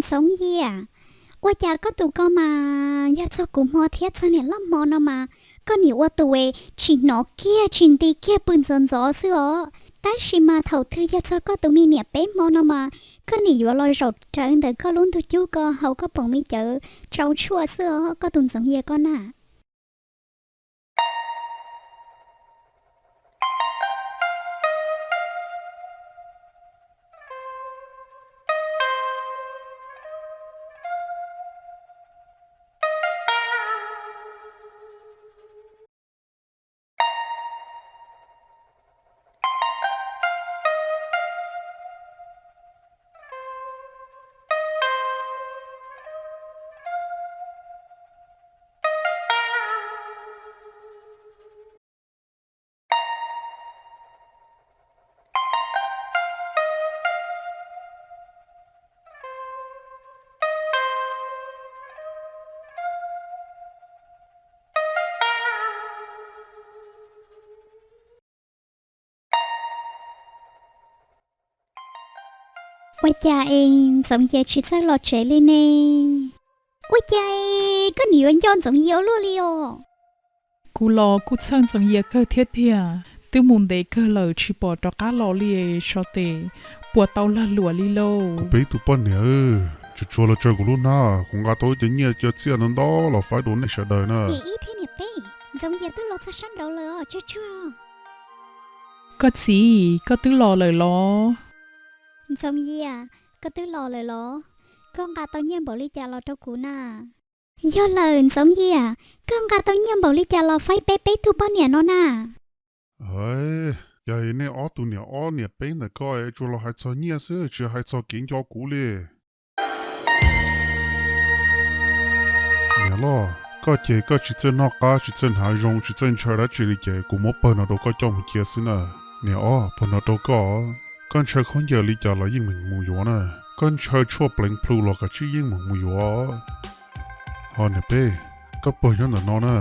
sống gì à ôi cha có tụ có mà giờ cho cụ mò thiết cho nên lắm mò nó mà có nhiều ở tụ ấy chỉ nó kia chỉ đi kia bưng dần gió xưa ta chỉ mà thầu thư giờ cho có tụ mi nè bé mò nó mà có nhiều lôi rột trơn từ có luôn tụ chú có hậu có bồng mi chợ trâu chua xưa có tụ sống gì con à ว่าจ่าเองสมเยชิดซะหลอดเฉยเลยเน่ว่าจ่าก็หนีวันย้อนสมเยรู้เลยอ๋อกูรอกูช่างสมเยก็เทียเทียตื้อมุนเด็กก็เลยชิปอดก้าลอเลียชอเตปวดเตาละหลัวลิโล กูไปตัวป้อนเนี่ยจะชัวร์เราเจอกูรู้นะคงกาโต้จะเนี่ยจะเสียนั่นดอเราไฟโดนในเฉยๆนะเฮ้ยที่เนี่ยเป้สมเยตื้อรถชั้นเราเลยอ๋อชัวก็สิก็ตื้อรอเลยล้อสมเยก็ตื้อรอเลยล้อก็กาตอนเยี่ยมบริจาเราเจ้ากูน่ะย่อเลยสมเยก็กาตอนเยี่ยมบริจาเราไฟเป๊ะๆทุบป้อนเนี่ยน้อน่ะเฮ้ยยายเนี่ยอ้อตัวเนี่ยอ้อเนี่ยเป็นแต่ก็ไอ้ชัวร์เราให้ชอเนี่ยซื้อจะให้ชอกินยอกูเลยเนี่ยล่ะก็เจก็ชิดเจนอกกาชิดเจนหายรงชิดเจนเชอร์จิลิเจกูมอเปิลนอโดก็จ้องเจียสินะเนี่ยอ้อเปิลนอโดก็ก้อนเชอคนเยอะลิจาเรายิ่งเหมือนมูยัวนะก้อนเชอชั่วเปล่งพลูเราก็ชี้ยิ่งเหมือนมูยัวฮอนเนี่ยเป้ก็เปิดยันแต่นอนนะ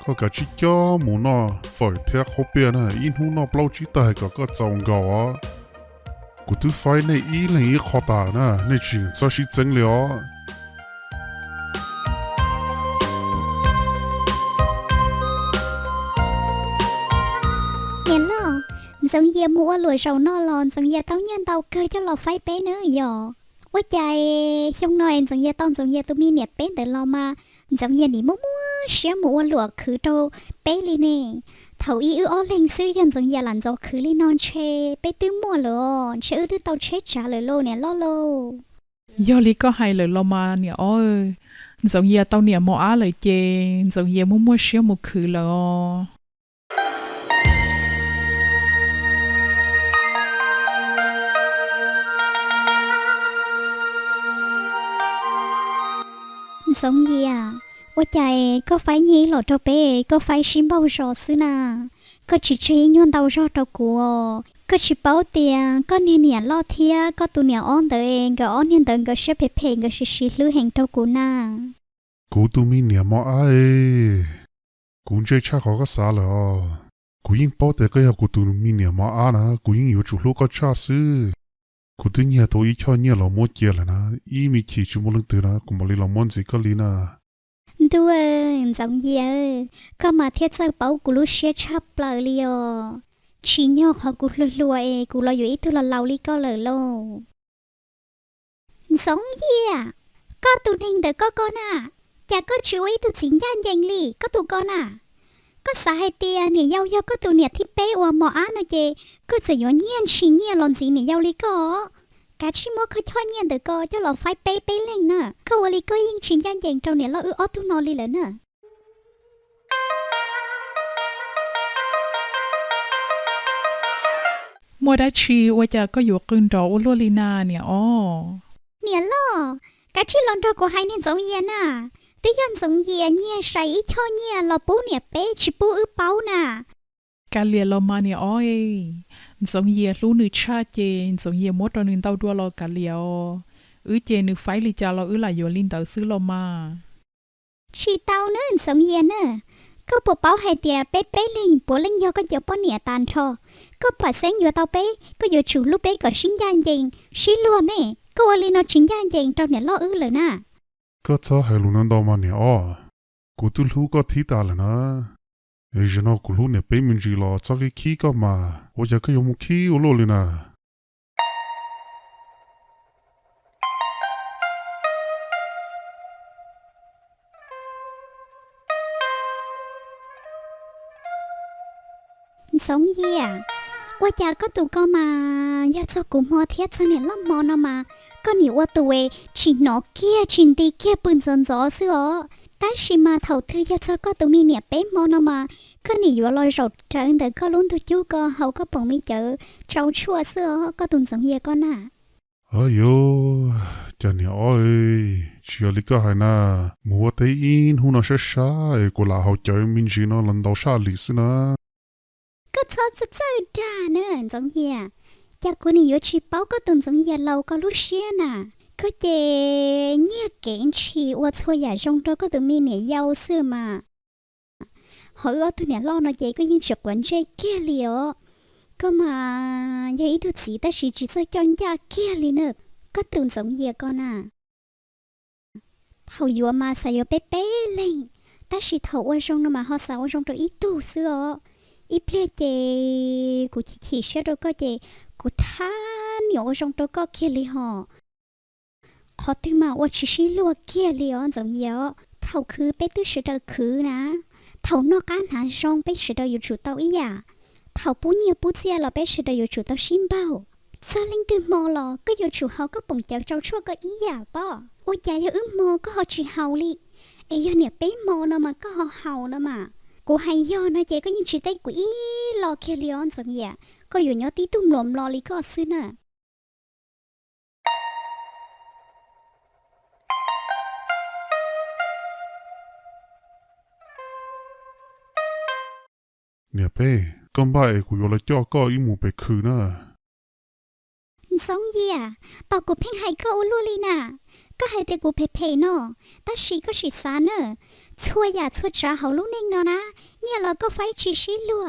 ก็กะชี้จ้อหมูนอฝอยเทียเขาเปียนะอินหูนอเปล่าชี้ตายก็จงกอกูตู้ไฟในอีหลังอีขอตานะในจริงจะชี้จังเลยอ๋อเนี่ยล่ะสมเยมัวหลวยเสานอหลอนสมเยเต้าเงี้ยเต้าเคยจะหลอกไฟเป๊ะเนื้อหยอว่าใจช่วงหน่อยสมเยต้องสมเยตัวมีเนี่ยเป๊ะแต่เรามาสมเยหนีมัวเสียมัวหลวกคือโตเป๊ะเลยเนี่ยเท่าอีอ้อเล็งซื้อยันสมเยหลันจอคือเลยนอนเชไปตื้อมัวหลอเชื่อตื้อเต้าเชจ่าเลยโลเนี่ยล่อโลย่อลิก็ให้เลยเรามาเนี่ยอ้อยสงเยเตาเนี่ยหมออาเลยเจสงเยมัวเสียมุคือแล้วสงเยียว่าใจก็ไฟนี้หลอดเจ้าเป้ก็ไฟชิมเบาจอซื้อนาก็ชิชี้ยวนเตาจอเจ้ากูก็ชิเป้าเตียก็เนี่ยล่อเทียก็ตัวเนี่ยอ้อนตัวเองก็อ้อนเนี่ยตัวก็เชื่อเพงก็ชิลื้อแห่งเจ้ากูน่ากูตัวมีเนี่ยมอไอกูเจช่าเขาก็สาเลยกูยิ่งเป้าแต่ก็อยากกูตัวมีเนี่ยมออานะกูยิ่งอยู่จุดลูกก็ชาซื้อกูตัวเนี่ยตัวอีช่อเนี่ยเราโมเจียแล้วนะอีมีขี่จุมลึงตื่นนะกูมาลีเรามอนสิก็ลีนะด้วยสงเยียก็มาเทียเจอเป้ากูรู้เชื่อชับเปล่าเลยชี้ย่อเขากูรัวๆกูรออยู่อีตัวเราลีก็เลยโลสงเยียก็ตัวหนึ่งแต่ก็น่ะจะก็ช่วยตัวสินยันยังลีก็ตัวก็น่ะก็สาเหตุเนี่ยยาวๆก็ตัวเนี่ยที่เป๊ะว่าหมออาเนาะเจก็จะย้อนเยี่ยนชี้เนี่ยหลอนสีเนี่ยยาวลีก็กาชิโมเขาทอดเนี่ยแต่ก็จะหลอกไฟเป๊ะเล่งน่ะก็วันลีก็ยิ่งชี้ยันยังเจ้าเนี่ยเราอ้อตัวนอนลีเลยน่ะมัวได้ชีว่าจะก็อยู่กึ่งดอกลัวลีนาเนี่ยอ้อเนี่ยล่อกาชิลอนตัวก็ให้เนี่ยสงเยียน่ะที่ยันสงเยียเนี่ยใส่อีช่อเนี่ยเราปูเนี่ยเป๊ะชิปูอื้อเป้าน่ะการเรียนเรามาเนี่ยอ้อยสงเยียรู้นึกชาเจนสงเยียมดตัวนึงเต้าดัวเราการเลียวเจนึกไฟลิจาเราหลายโยลินเต้าซื้อเรามาชีเต้าเนิ่นสงเยียน่ะก็ปเป้าให้เตียเป๊ะลิงปัวลิงยอก็จะป้อนเนี่ยตานชอก็ปัดเส้นอยู่เต้าเป๊ะก็อยู่ชูลูกเป๊ะก็ชิ้นยันยิงชิ้นลัวแม่ ก็ว่าลีนอชิงย่านเองเราเนี่ยล่อเลยนะ ก็เธอให้รู้นั่นต่อมาเนี่ยอ๋อกูตุลูก็ที่ตาเลยนะเอ้ยฉันเอากูรู้เนี่ยเป็นมินจีรอจากไอ้ขี้ก็มาว่าจะก็ยมุขี้อุโลเลยนะสองเยี่ยว่าจะก็ตูก็มาอยากจะกูมอเทียจะเนี่ยล่ำมอนมาก็หนีว่าตัวชินนอเกียชินตีเกียปืนจนจ่อเสือแต่ชิมาเท่าเธออยากจะก็ตัวมีเนี่ยเป็นมอนมาก็หนีอยู่ลอยรถเจอแต่ก็ลุ้นตัวจูก็เขาก็ปงไม่เจอเจ้าชั่วเสือก็ตุนสองเยี่ยก็น่ะ เอ้ยโยจะเนี่ยอ๋อเอ้ยเชื่อลิก็ให้นะมัวแต่อินหูน่าเชื่อช้าเอ้กูลาเขาเจอมินจีน่ะลันดาวชาลิสนะ ก็เธอจะเจอด่าเนอะจงเฮียจากกูนี่อยู่ชีเป้าก็ตุนจงเฮียเราก็รู้เชียน่ะก็เจเนี่ยเก่งชีว่าช่วยอย่าจงตัวก็ตุนมีเนี่ยยาวเสื้อมาหอยว่าตัวเนี่ยล่อเนาะเจก็ยิ่งฉกวันเจเกี้ยเหลียวก็มาอย่าอีตัวสีแต่ชีจีจะจอนยาเกี้ยเลยเนอะก็ตุนจงเฮียก็น่ะเขาอยู่มาใส่เป๊ะๆเลยแต่ชีเขาว่าจงเนาะมาเขาสาวจงตัวอีตู้เสื้ออีเพลเจกูขี้เชื่อตัวก็เจกูท่าเหนียวจงตัวก็เคียเลยห่อขอถึงมาว่าชิลัวเคียเลยอ่ะจังเยอะเท่าคือไปตื้อสุดคือนะเท่านอกการหาจงไปสุดอยู่จุดเตาอีหยาเท่าปูเนี่ยปูเสียเราไปสุดอยู่จุดเตาชิมเบ้าซาลิงตื่นมอลอก็อยู่จุดเขาก็ป่งจากเจ้าชั่วก็อีหยาป่อโอ้ยอย่าอึ้มมอก็หอจีเฮาลิเอ้ยเนี่ยไปมอนะมาก็หอเฮานะมากูให้ย่อนะเจ๊ก็ยังชิดได้กูอีรอเคลียนจังเหี้ยก็อยู่เนาะตีตุ่มหลอมรอลิก็ซื้อน่ะเนี่ยเป้ก็บ่ายกูอยู่ละจ่อก็อีหมูไปคืนน่ะสองเหี้ยต่อกูเพ่งให้ก็อุลุลีน่ะก็ให้แต่กูเพเนาะแต่ชีก็ชีซาเนอะช่วยอย่าช่วยจ้าเขาลูกเน่งเนาะนะเนี่ยเราก็ไฟชีลัว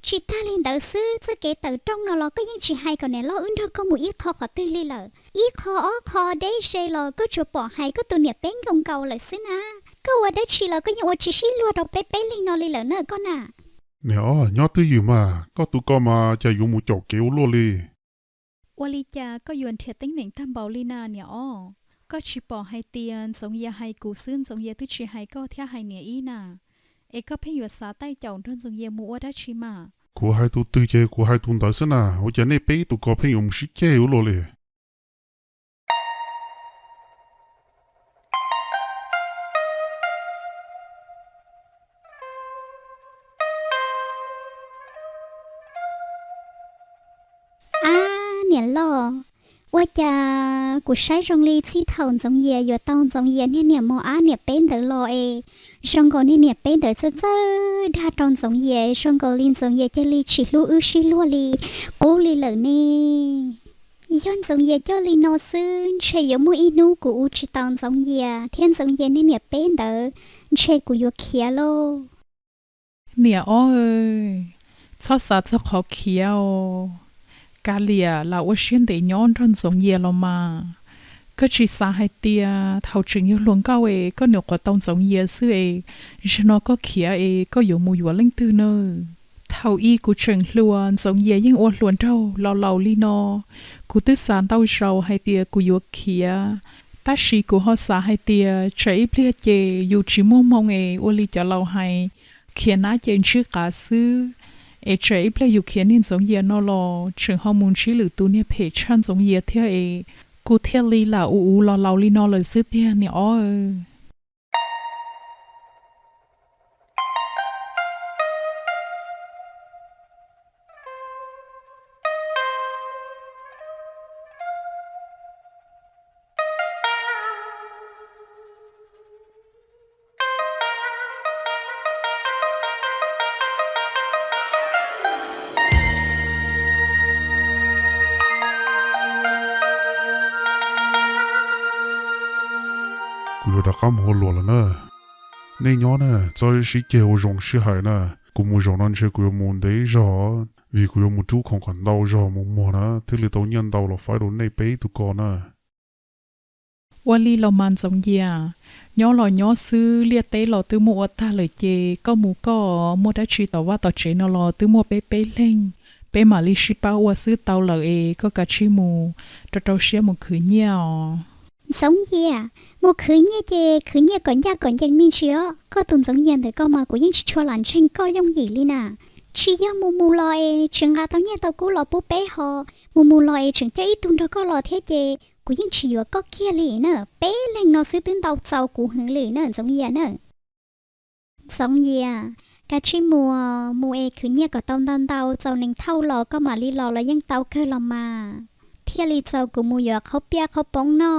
ชีตาลินเตอซื้อจะเกตเตอจ้องเนาะเราก็ยังชีให้ก่อนเนี่ยเราอึ้งเธอก็หมูอีคอขอตื้อเลยเหรออีคออ้อคอได้เชลเราก็จะบอกให้ก็ตัวเนี่ยเป็นกงเก่าเลยสินะก็ว่าได้ชีเราก็ยังว่าชีลัวเราเป๊ะลิงเนาะเลยเหรอเนอะก็น่ะเนี่ยอ๋อยอดตื้ออยู่มาก็ตุก็มาจะอยู่หมูจอกเกวโลเลวลิจาก็ยวนเทียติ้งเหน่งตามเบาลีนาเนี่ยอ้อก็ชิปอให้เตียนสงเยให้กูซึ้นสงเยตึชิให้ก็เทียให้เนี่ยอีน่ะเอก็เพ่งหยวดสาใต้เจ้าทนสงเยมัวได้ชิมากูให้ตุตื้อเจกูให้ตุนตาสนะว่าจะเนี่ยเป้ตุก็เพ่งยมชิเกวโลเลเนี่ยล่อว่าจะกูใช้จงลีที่เท่าจงเยียอยู่ตองจงเยียเนี่ยมออาเนี่ยเป็นเดอรอเอจงก็เนี่ยเป็นเดอเจอถ้าตองจงเยียจงก็ลินจงเยียจะลีชิลูอือชิลัวลีโอลีเหล่านี้ย้อนจงเยียจะลีโนซึนเชยมูอีนูกูอุชิตองจงเยียเทียนจงเยียเนี่ยเป็นเดอเชกูอยู่เขียโลเนี่ยอ้อเอ้ยชอบสาจะขอเขียวกาเลียเราว่าเชียนเดย้อนทนสงเยเรามาก็ชีสาให้เตียเท่าจึงอยู่หลวงเก้าเอก็เหนียวกว่าตองสงเยซื้อเอฉันก็เขียเอก็อยู่มูอยู่เล่งตื้อเนอเท่าอีกูเชิงล้วนสงเยยิ่งอวดล้วนเท่าเราลีนอกูตื้อสารเต้าเราให้เตียกูอยู่เขียแต่ชีกูฮอสาให้เตียใช้เปลี่ยเจอยู่ชิมมองเอโอลีจะเราให้เขียนน้าเจนชื่อกาซื้อเอเจอีเปลอยู่เขียนนินสงเยียนอลอถึงฮอร์โมนชีหรือตัวเนี่ยเพจชันสงเยียเทียเอกูเทียลีละอูเราลีนอเลยซื้อเทียเนี่ยอ้อกูอยู่ตะคำหัวหลวแล้วนะในย้อนน่ะจอยชิเกวจงชิหายน่ะกูมูจงนั่นเชกูยมูนเดย์จอวีกูยมูทุกของกันดาวจอมูมัวนะที่เหลือตัวยันดาวเราไฟโดนในเป้ตุกอน่ะ ว่าลีเรามันสงเยียย้อหล่อย้อซื้อเลียเต้หล่อตื้อมัวตาเลยเจก็หมูก็มัวได้ชีต่อว่าต่อเจนอหล่อตื้อมัวเป๊ะเป๊ะเล่งเป๊ะมาลิชิป้าว่าซื้อเตาเหล่าเอก็กะชิมูตัวเตาเชียมูคือเนียว giống như một khứ như thế khứ như còn gia còn dân minh chưa có từng giống như thế có mà của những cho làm trên có giống gì li nè chỉ do mù lòi chừng hà tao như tao cú lò búp bé họ mù lòi chừng cho ít tuần đó có lò thế chê của những chỉ vừa có kia li nữa bé lên nó sẽ tính tàu tàu của hưởng li nữa giống như nữa giống như cả chỉ mùa khứ như có tàu tàu nên thâu lò có mà li lò là những tàu cơ lò mà thiên lý tàu của mùa vừaเขาเปียเขาป้องนอ